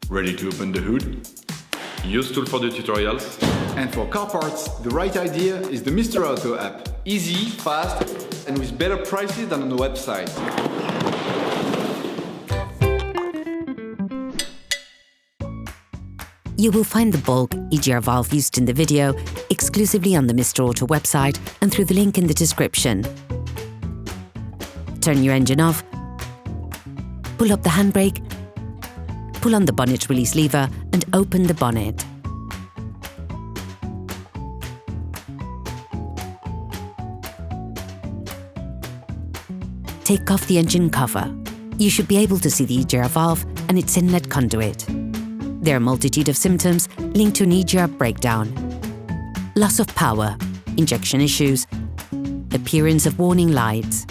Ready to open the hood? UseTool for the tutorials. And for car parts, the right idea is the Mr. Auto app. Easy, fast, and with better prices than on the website. You will find the bulk EGR valve used in the video exclusively on the Mr. Auto website and through the link in the description. Turn your engine off, pull up the handbrake, pull on the bonnet release lever and open the bonnet. Take off the engine cover. You should be able to see the EGR valve and its inlet conduit. There are a multitude of symptoms linked to an EGR breakdown. Loss of power, injection issues, appearance of warning lights.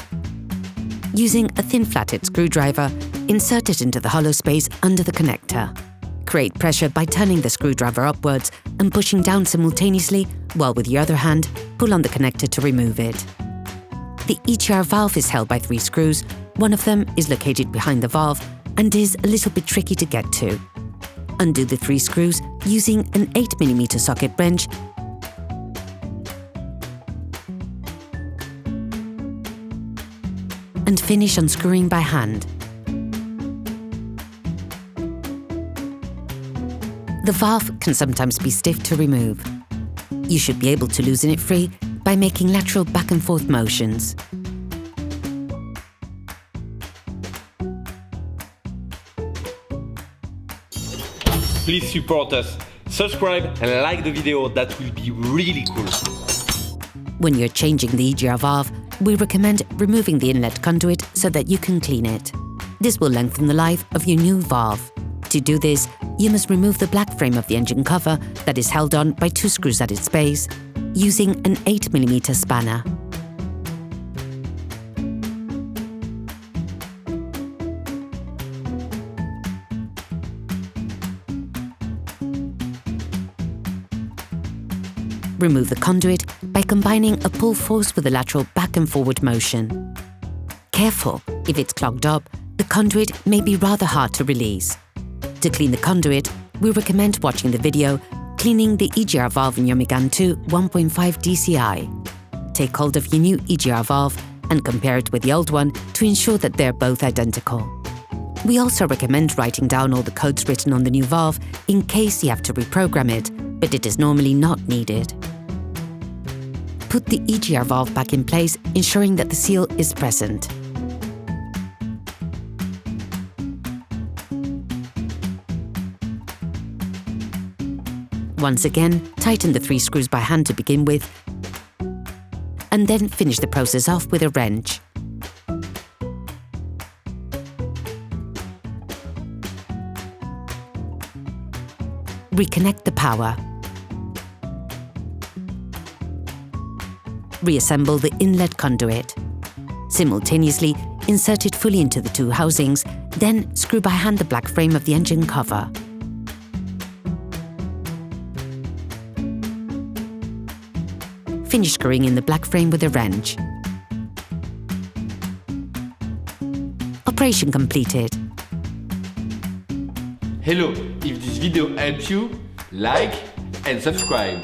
Using a thin flathead screwdriver, insert it into the hollow space under the connector. Create pressure by turning the screwdriver upwards and pushing down simultaneously, while with your other hand, pull on the connector to remove it. The EGR valve is held by 3 screws. One of them is located behind the valve and is a little bit tricky to get to. Undo the 3 screws using an 8mm socket wrench and finish unscrewing by hand. The valve can sometimes be stiff to remove. You should be able to loosen it free by making lateral back and forth motions. Please support us, subscribe and like the video, that will be really cool. When you're changing the EGR valve, we recommend removing the inlet conduit so that you can clean it. This will lengthen the life of your new valve. To do this, you must remove the black frame of the engine cover that is held on by 2 screws at its base, using an 8mm spanner. Remove the conduit by combining a pull force with a lateral back and forward motion. Careful, if it's clogged up, the conduit may be rather hard to release. To clean the conduit, we recommend watching the video Cleaning the EGR Valve in your Megane 2 1.5 dCi. Take hold of your new EGR valve and compare it with the old one to ensure that they're both identical. We also recommend writing down all the codes written on the new valve in case you have to reprogram it, but it is normally not needed. Put the EGR valve back in place, ensuring that the seal is present. Once again, tighten the 3 screws by hand to begin with, and then finish the process off with a wrench. Reconnect the power. Reassemble the inlet conduit. Simultaneously, insert it fully into the 2 housings, then screw by hand the black frame of the engine cover. Finish screwing in the black frame with a wrench. Operation completed. Hello, if this video helps you, like and subscribe.